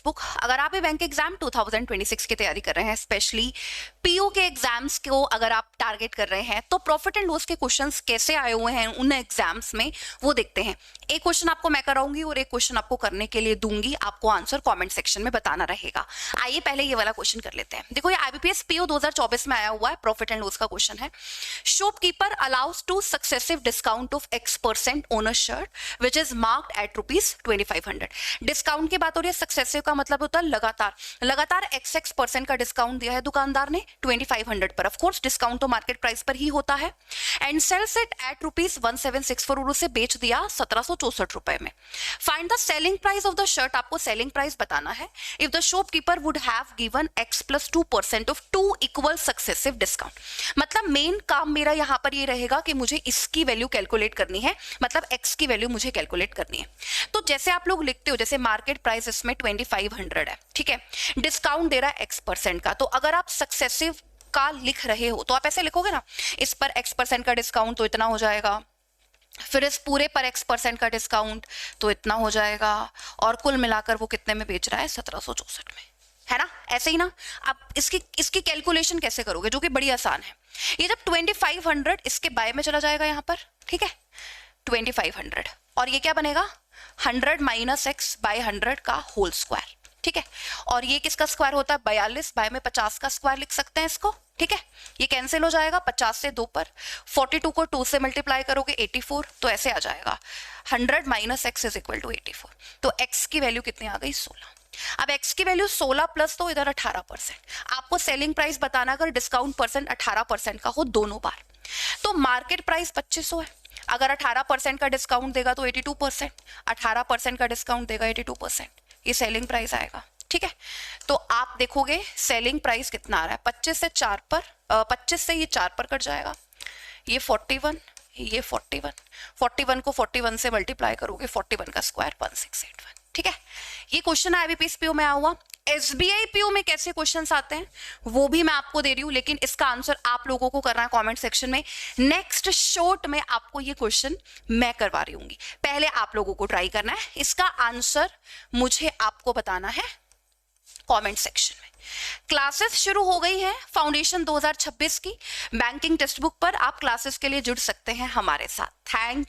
Book. अगर आप भी बैंक एग्जाम 2026 की तैयारी कर रहे हैं, स्पेशली पीओ के एग्जाम्स को अगर आप टारगेट कर रहे हैं, तो प्रॉफिट एंड लॉस के क्वेश्चंस कैसे आए हुए हैं उन एग्जाम्स में वो देखते हैं। एक क्वेश्चन आपको मैं कराऊंगी और एक क्वेश्चन आपको करने के लिए दूंगी, आपको आंसर कमेंट सेक्शन में बताना रहेगा। आइए पहले ये वाला क्वेश्चन कर लेते हैं। देखो ये आईबीपीएस पीओ 2024 में आया हुआ है, प्रॉफिट एंड लॉस का क्वेश्चन है। Shopkeeper allows two successive discount of X% on a shirt which is marked at ₹2500। Discount की बात हो रही है, सक्सेसिव का मतलब होता है लगातार XX% का डिस्काउंट दिया है दुकानदार ने 2500 पर। ऑफ कोर्स डिस्काउंट तो मार्केट प्राइस पर ही होता है। एंड सेल्स इट एट ₹1764 और उसे बेच दिया 1764 रुपए में। Find the selling price of the shirt, आपको सेलिंग प्राइस बताना है। If the shopkeeper would have given X + 2% of 2 equal successive discount. मतलब मेन काम मेरा यहां पर ये रहेगा कि मुझे इसकी वैल्यू कैलकुलेट करनी है, मतलब X की वैल्यू मुझे कैलकुलेट करनी है। तो जैसे आप लोग लिखते हो, जैसे मार्केट प्राइस इसमें 2500 है, ठीक है, डिस्काउंट दे रहा है X% का, तो अगर आप सक्सेसिव का लिख रहे हो तो आप ऐसे लिखोगे ना, इस पर X% का डिस्काउंट तो इतना हो जाएगा, फिर इस पूरे पर X% का डिस्काउंट तो इतना हो जाएगा, और कुल मिलाकर वो कितने में बेच रहा है? 1764 में, है ना? ऐसे ही ना। आप इसकी कैलकुलेशन कैसे करोगे, जो कि बड़ी आसान है। ये जब 2500 इसके बाय में चला जाएगा यहाँ पर, ठीक है, 2500, और ये क्या बनेगा? 100 - X / 100 का होल स्क्वायर, ठीक है। और ये किसका स्क्वायर होता है? 42 बाय में 50 का स्क्वायर लिख सकते हैं इसको, ठीक है। ये कैंसिल हो जाएगा 50 से 2 पर, 42 को 2 से मल्टीप्लाई करोगे 84, तो ऐसे आ जाएगा 100 - X = 84। तो X की वैल्यू कितनी आ गई? 16। अब X की वैल्यू 16 प्लस तो इधर 18%। आपको सेलिंग प्राइस बताना अगर डिस्काउंट परसेंट 18% का हो दोनों बार, तो मार्केट प्राइस 2500 है। अगर 18% का डिस्काउंट देगा तो 82%, 18% का डिस्काउंट देगा 82%, ये सेलिंग प्राइस आएगा, ठीक है। तो आप देखोगे सेलिंग प्राइस कितना आ रहा है? 25 से 4 पर, 25 से ये 4 पर कट जाएगा, ये 41, ये 41 को 41 से मल्टीप्लाई करोगे, 41 का स्क्वायर 1681, ठीक है। ये क्वेश्चन है आईबीपीएस पीओ में आया हुआ। एसबीआई पीओ में कैसे क्वेश्चंस आते हैं वो भी मैं आपको दे रही हूं, लेकिन इसका आंसर आप लोगों को करना है कमेंट सेक्शन में। नेक्स्ट शॉर्ट में आपको ये क्वेश्चन मैं करवा रही हूंगी, पहले आप लोगों को ट्राई करना है, इसका आंसर मुझे आपको बताना है कमेंट सेक्शन में। क्लासेस शुरू हो गई हैं फाउंडेशन 2026 की। बैंकिंग टेक्स्ट बुक पर आप क्लासेस के लिए जुड़ सकते हैं हमारे साथ। थैंक